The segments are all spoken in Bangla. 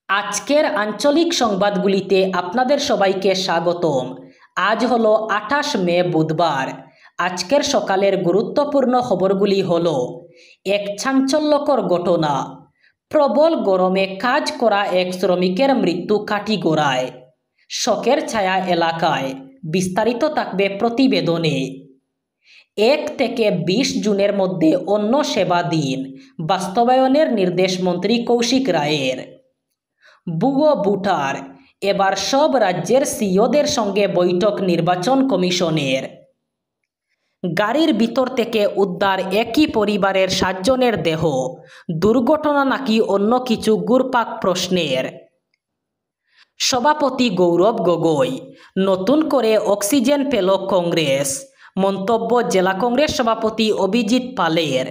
আজকের আঞ্চলিক সংবাদগুলিতে আপনাদের সবাইকে স্বাগতম। আজ হলো 28 মে বুধবার। আজকের সকালের গুরুত্বপূর্ণ খবরগুলি হলো: এক চাঞ্চল্যকর ঘটনা, প্রবল গরমে কাজ করা এক শ্রমিকের মৃত্যু কাটিগড়ায়, শোকের ছায়া এলাকায়। বিস্তারিত থাকবে প্রতিবেদনে। 1 থেকে 20 জুনের মধ্যে অন্ন সেবা দিন, বাস্তবায়নের নির্দেশ মন্ত্রী কৌশিক রায়ের। ভুয়ো ভোটার, এবার সব রাজ্যের সিইওদের সঙ্গে বৈঠক নির্বাচন কমিশনের। গাড়ির ভিতর থেকে উদ্ধার একই পরিবারের 7 জনের দেহ, দুর্ঘটনা নাকি অন্য কিছু ঘুরপাক প্রশ্নের। সভাপতি গৌরব গগৈ, নতুন করে অক্সিজেন পেল কংগ্রেস, মন্তব্য জেলা কংগ্রেস সভাপতি অভিজিৎ পালের।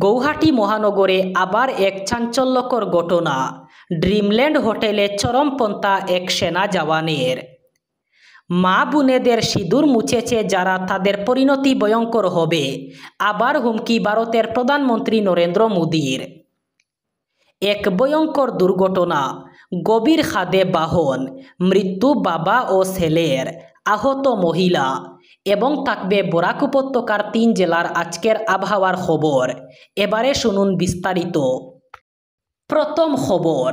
গৌহাটি মহানগরে আবার এক চাঞ্চল্যকর ঘটনা, ড্রিমল্যান্ড হোটেলে চরমপন্থা এক সেনা জওয়ানের। মা বোনেদের সিঁদুর মুছেছে যারা, তাদের পরিণতি ভয়ঙ্কর হবে, আবার হুমকি ভারতের প্রধানমন্ত্রী নরেন্দ্র মোদীর। এক ভয়ঙ্কর দুর্ঘটনা, গভীর খাদে বাহন, মৃত্যু বাবা ও ছেলের, আহত মহিলা। এবং থাকবে বরাক উপত্যকার 3 জেলার আজকের আবহাওয়ার খবর। এবারে শুনুন বিস্তারিত। প্রথম খবর,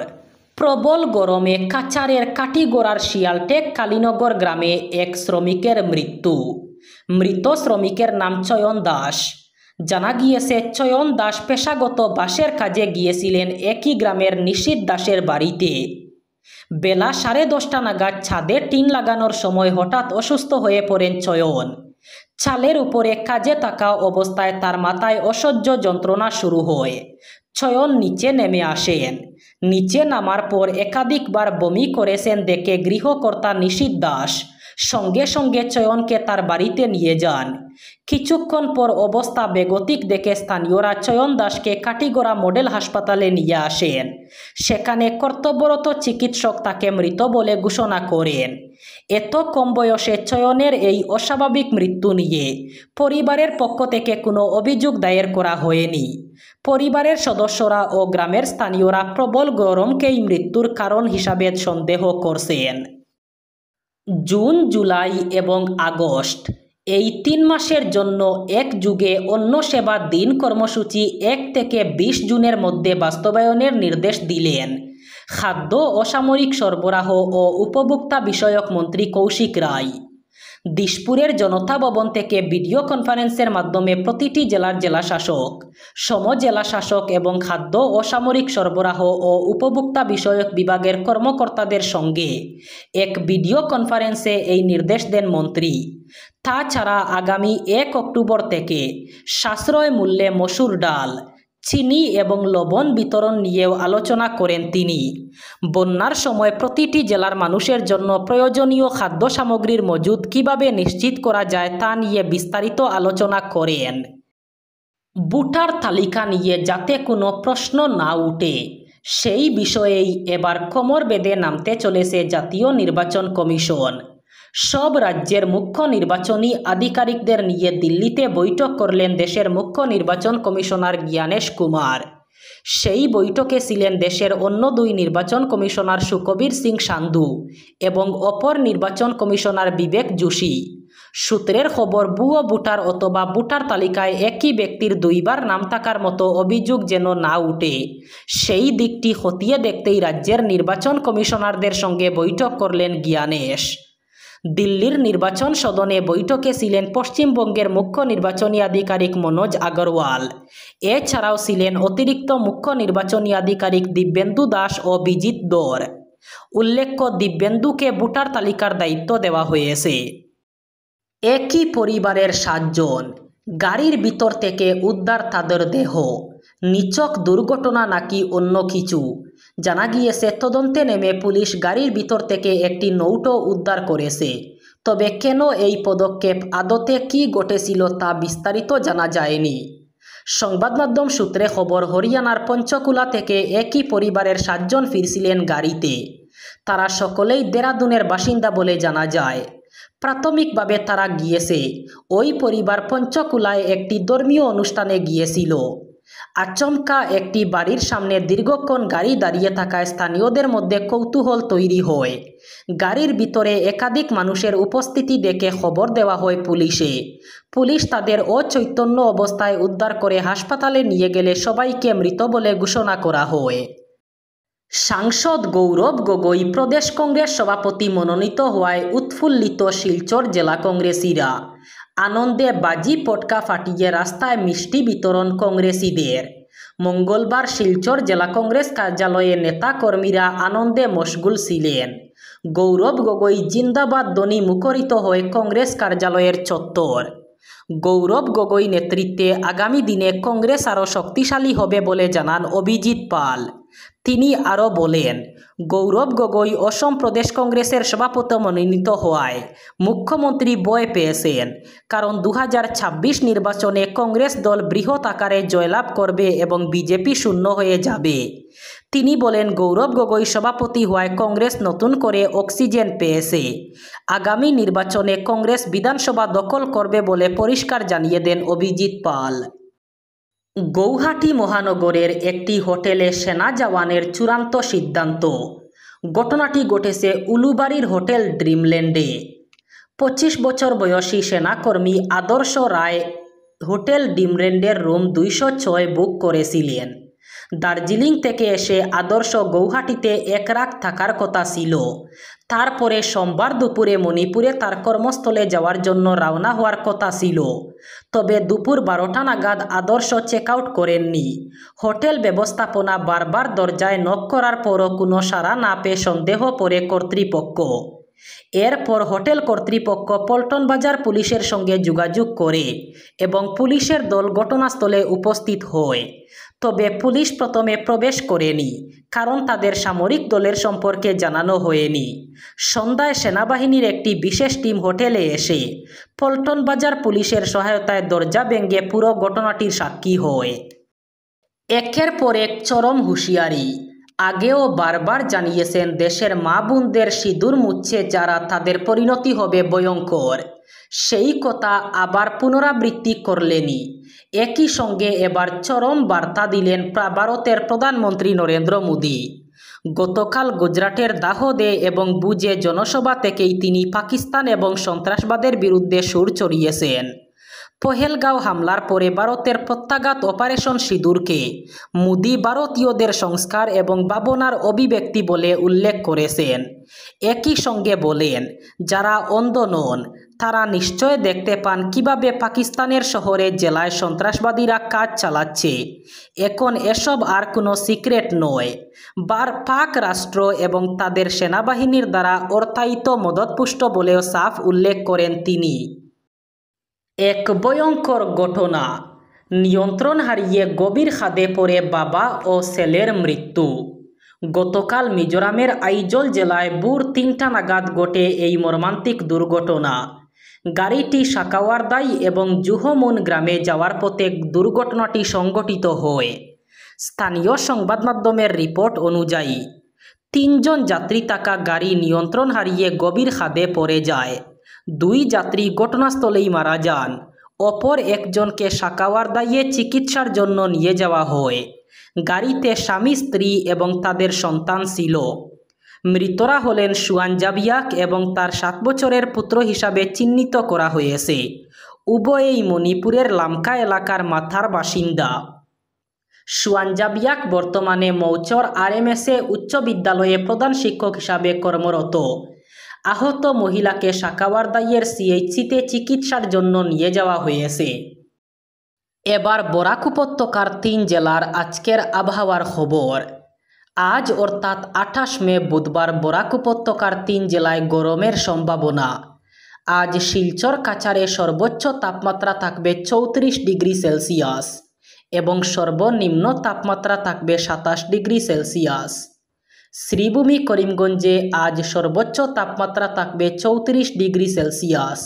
প্রবল গরমে কাছাড়ের কাটিগড়ার শিয়ালটেক কালীনগর গ্রামে এক শ্রমিকের মৃত্যু। মৃত শ্রমিকের নাম চয়ন দাস। জানা গিয়েছে, চয়ন দাস পেশাগত বাঁশের কাজে গিয়েছিলেন একই গ্রামের নিশীথ দাসের বাড়িতে। বেলা 10:30 নাগাদ ছাদে টিন লাগানোর সময় হঠাৎ অসুস্থ হয়ে পড়েন চয়ন। চালের উপরে কাজে থাকা অবস্থায় তার মাথায় অসহ্য যন্ত্রণা শুরু হয়। চয়ন নিচে নেমে আসেন। নিচে নামার পর একাধিকবার বমি করেছেন দেখে গৃহকর্তা নিশীথ দাস সঙ্গে সঙ্গে চয়নকে তার বাড়িতে নিয়ে যান। কিছুক্ষণ পর অবস্থা বেগতিক দেখে স্থানীয়রা চয়ন দাসকে কাটিগড়া মডেল হাসপাতালে নিয়ে আসেন। সেখানে কর্তব্যরত চিকিৎসক তাকে মৃত বলে ঘোষণা করেন। এত কম বয়সে চয়নের এই অস্বাভাবিক মৃত্যু নিয়ে পরিবারের পক্ষ থেকে কোনো অভিযোগ দায়ের করা হয়নি। পরিবারের সদস্যরা ও গ্রামের স্থানীয়রা প্রবল গরমকেই মৃত্যুর কারণ হিসাবে সন্দেহ করছেন। জুন, জুলাই এবং আগস্ট, এই 3 মাসের জন্য একযুগে অন্ন সেবা দিন কর্মসূচি 1 থেকে 20 জুনের মধ্যে বাস্তবায়নের নির্দেশ দিলেন খাদ্য, অসামরিক সরবরাহ ও উপভোক্তা বিষয়ক মন্ত্রী কৌশিক রায়। দিশপুরের জনতা ভবন থেকে ভিডিও কনফারেন্সের মাধ্যমে প্রতিটি জেলার জেলাশাসক, সমজেলাশাসক এবং খাদ্য, অসামরিক সরবরাহ ও উপভোক্তা বিষয়ক বিভাগের কর্মকর্তাদের সঙ্গে এক ভিডিও কনফারেন্সে এই নির্দেশ দেন মন্ত্রী। তাছাড়া আগামী 1 অক্টোবর থেকে সাশ্রয় মূল্যে মসুর ডাল, চিনি এবং লবণ বিতরণ নিয়েও আলোচনা করেন তিনি। বন্যার সময় প্রতিটি জেলার মানুষের জন্য প্রয়োজনীয় খাদ্য সামগ্রীর মজুদ কিভাবে নিশ্চিত করা যায় তা নিয়ে বিস্তারিত আলোচনা করেন। ভোটার তালিকা নিয়ে যাতে কোনো প্রশ্ন না উঠে, সেই বিষয়েই এবার কোমর বেঁধে নামতে চলেছে জাতীয় নির্বাচন কমিশন। সব রাজ্যের মুখ্য নির্বাচনী আধিকারিকদের নিয়ে দিল্লিতে বৈঠক করলেন দেশের মুখ্য নির্বাচন কমিশনার জ্ঞানেশ কুমার। সেই বৈঠকে ছিলেন দেশের অন্য 2 নির্বাচন কমিশনার সুখবীর সিং সান্ধু এবং অপর নির্বাচন কমিশনার বিবেক যোশী। সূত্রের খবর, ভুয়ো ভোটার অথবা ভোটার তালিকায় একই ব্যক্তির 2 বার নাম থাকার মতো অভিযোগ যেন না উঠে, সেই দিকটি খতিয়ে দেখতেই রাজ্যের নির্বাচন কমিশনারদের সঙ্গে বৈঠক করলেন জ্ঞানেশ। দিল্লির নির্বাচন সদনে বৈঠকে ছিলেন পশ্চিমবঙ্গের মুখ্য নির্বাচনী আধিকারিক মনোজ আগরওয়াল। এছাড়াও ছিলেন অতিরিক্ত মুখ্য নির্বাচনী আধিকারিক দিব্যেন্দু দাস ও বিজিত দর। উল্লেখ্য, দিব্যেন্দুকে ভোটার তালিকার দায়িত্ব দেওয়া হয়েছে। একই পরিবারের 7 জন, গাড়ির ভিতর থেকে উদ্ধার তাদের দেহ, নিছক দুর্ঘটনা নাকি অন্য কিছু? জানা গিয়েছে, তদন্তে নেমে পুলিশ গাড়ির ভিতর থেকে একটি নৌটো উদ্ধার করেছে। তবে কেন এই পদক্ষেপ, আদতে কী ঘটেছিল তা বিস্তারিত জানা যায়নি। সংবাদ মাধ্যম সূত্রে খবর, হরিয়ানার পঞ্চকুলা থেকে একই পরিবারের 7 জন ফিরছিলেন গাড়িতে। তারা সকলেই দেরাদুনের বাসিন্দা বলে জানা যায়। প্রাথমিকভাবে তারা গিয়েছে, ওই পরিবার পঞ্চকুলায় একটি ধর্মীয় অনুষ্ঠানে গিয়েছিল। আচমকা একটি বাড়ির সামনে দীর্ঘক্ষণ গাড়ি দাঁড়িয়ে থাকায় স্থানীয়দের মধ্যে কৌতূহল তৈরি হয়। গাড়ির ভিতরে একাধিক মানুষের উপস্থিতি দেখে খবর দেওয়া হয় পুলিশে। পুলিশ তাদের অচৈতন্য অবস্থায় উদ্ধার করে হাসপাতালে নিয়ে গেলে সবাইকে মৃত বলে ঘোষণা করা হয়। সাংসদ গৌরব গগৈ প্রদেশ কংগ্রেস সভাপতি মনোনীত হওয়ায় উৎফুল্লিত শিলচর জেলা কংগ্রেসীরা। আনন্দে বাজি পটকা ফাটিয়ে রাস্তায় মিষ্টি বিতরণ কংগ্রেসীদের। মঙ্গলবার শিলচর জেলা কংগ্রেস কার্যালয়ে নেতাকর্মীরা আনন্দে মশগুল ছিলেন। গৌরব গগৈ জিন্দাবাদ ধ্বনি মুখরিত হয় কংগ্রেস কার্যালয়ের চত্বর। গৌরব গগৈ নেতৃত্বে আগামী দিনে কংগ্রেস আরও শক্তিশালী হবে বলে জানান অভিজিৎ পাল। তিনি আরও বলেন, গৌরব গগৈ অসম প্রদেশ কংগ্রেসের সভাপতি মনোনীত হওয়ায় মুখ্যমন্ত্রী ভয় পেয়েছেন, কারণ 2026 নির্বাচনে কংগ্রেস দল বৃহৎ আকারে জয়লাভ করবে এবং বিজেপি শূন্য হয়ে যাবে। তিনি বলেন, গৌরব গগৈ সভাপতি হওয়ায় কংগ্রেস নতুন করে অক্সিজেন পেয়েছে। আগামী নির্বাচনে কংগ্রেস বিধানসভা দখল করবে বলে পরিষ্কার জানিয়ে দেন অভিজিৎ পাল। গৌহাটি মহানগরের একটি হোটেলে সেনা জওয়ানের চূড়ান্ত সিদ্ধান্ত। ঘটনাটি ঘটেছে উলুবাড়ির হোটেল ড্রিমল্যান্ডে। 25 বছর বয়সী সেনাকর্মী আদর্শ রায় হোটেল ড্রিমল্যান্ডের রুম 206 বুক করেছিলেন। দার্জিলিং থেকে এসে আদর্শ গৌহাটিতে এক রাত থাকার কথা ছিল। তারপরে সোমবার দুপুরে মণিপুরে তার কর্মস্থলে যাওয়ার জন্য রওনা হওয়ার কথা ছিল। তবে দুপুর 12টা নাগাদ আদর্শ চেক আউট করেননি। হোটেল ব্যবস্থাপনা বারবার দরজায় নক করার পরও কোনো সাড়া না পেয়ে সন্দেহ করে কর্তৃপক্ষ। এরপর হোটেল কর্তৃপক্ষ পল্টন বাজার পুলিশের সঙ্গে যোগাযোগ করে এবং পুলিশের দল ঘটনাস্থলে উপস্থিত হয়। তবে পুলিশ প্রথমে প্রবেশ করেনি, কারণ তাদের সামরিক দলের সম্পর্কে জানানো হয়নি। সন্ধ্যায় সেনাবাহিনীর একটি বিশেষ টিম হোটেলে এসে পল্টন বাজার পুলিশের সহায়তায় দরজা ভেঙে পুরো ঘটনাটির সাক্ষী হয়। একের পর এক চরম হুঁশিয়ারি। আগেও বারবার জানিয়েছেন দেশের মা বোনদের সিঁদুর মুছছে যারা, তাদের পরিণতি হবে ভয়ঙ্কর। সেই কথা আবার পুনরাবৃত্তি করলেনই। একই সঙ্গে এবার চরম বার্তা দিলেন ভারতের প্রধানমন্ত্রী নরেন্দ্র মোদী। গতকাল গুজরাটের দাহোদে এবং বুজে জনসভা থেকেই তিনি পাকিস্তান এবং সন্ত্রাসবাদের বিরুদ্ধে সুর চড়িয়েছেন। পহেলগাঁও হামলার পরে ভারতের প্রত্যাঘাত অপারেশন সিঁদুরকে মোদী ভারতীয়দের সংস্কার এবং ভাবনার অভিব্যক্তি বলে উল্লেখ করেছেন। একই সঙ্গে বলেন, যারা অন্ধ নন তারা নিশ্চয় দেখতে পান কিভাবে পাকিস্তানের শহরে জেলায় সন্ত্রাসবাদীরা কাজ চালাচ্ছে। এখন এসব আর কোনো সিক্রেট নয়। পাক রাষ্ট্র এবং তাদের সেনাবাহিনীর দ্বারা অর্থায়িত মদতপুষ্ট বলেও সাফ উল্লেখ করেন তিনি। এক ভয়ঙ্কর ঘটনা। নিয়ন্ত্রণ হারিয়ে গভীর খাদে পড়ে বাবা ও ছেলের মৃত্যু। গতকাল মিজোরামের আইজল জেলায় ভোর 3টা নাগাদ ঘটে এই মর্মান্তিক দুর্ঘটনা। গাড়িটি সাকাওয়ারদাই এবং জুহমুন গ্রামে যাওয়ার পথে দুর্ঘটনাটি সংঘটিত হয়। স্থানীয় সংবাদ মাধ্যমের রিপোর্ট অনুযায়ী 3 জন যাত্রী থাকা গাড়ি নিয়ন্ত্রণ হারিয়ে গভীর খাদে পড়ে যায়। 2 যাত্রী ঘটনাস্থলেই মারা যান। অপর একজনকে সাকাওয়ারদাইয়ে চিকিৎসার জন্য নিয়ে যাওয়া হয়। গাড়িতে স্বামী, স্ত্রী এবং তাদের সন্তান ছিল। মৃতরা হলেন সুয়ানজাবিয়াক এবং তার 7 বছরের পুত্র হিসাবে চিহ্নিত করা হয়েছে। উভয়েই মণিপুরের লামকা এলাকার মাথার বাসিন্দা। সুয়ানজাবিয়াক বর্তমানে মৌচর RMSA উচ্চ বিদ্যালয়ে প্রধান শিক্ষক হিসাবে কর্মরত। আহত মহিলাকে সাকাওয়ারদাইয়ের CHCতে চিকিৎসার জন্য নিয়ে যাওয়া হয়েছে। এবার বরাক উপত্যকার 3 জেলার আজকের আবহাওয়ার খবর। আজ অর্থাৎ 28 মে বুধবার বরাক উপত্যকার 3 জেলায় গরমের সম্ভাবনা। আজ শিলচর কাছাড়ে সর্বোচ্চ তাপমাত্রা থাকবে 34 ডিগ্রি সেলসিয়াস এবং সর্বনিম্ন তাপমাত্রা থাকবে 27 ডিগ্রি সেলসিয়াস। শ্রীভূমি করিমগঞ্জে আজ সর্বোচ্চ তাপমাত্রা থাকবে 34 ডিগ্রি সেলসিয়াস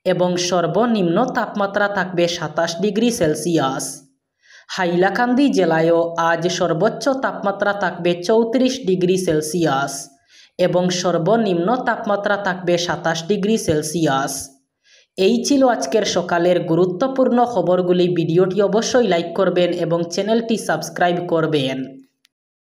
এবং সর্বনিম্ন তাপমাত্রা থাকবে 27 ডিগ্রি সেলসিয়াস। হাইলাকান্দি জেলায়ও আজ সর্বোচ্চ তাপমাত্রা থাকবে 34 ডিগ্রি সেলসিয়াস এবং সর্বনিম্ন তাপমাত্রা থাকবে 27 ডিগ্রি সেলসিয়াস। এই ছিল আজকের সকালের গুরুত্বপূর্ণ খবরগুলি। ভিডিওটি অবশ্যই লাইক করবেন এবং চ্যানেলটি সাবস্ক্রাইব করবেন।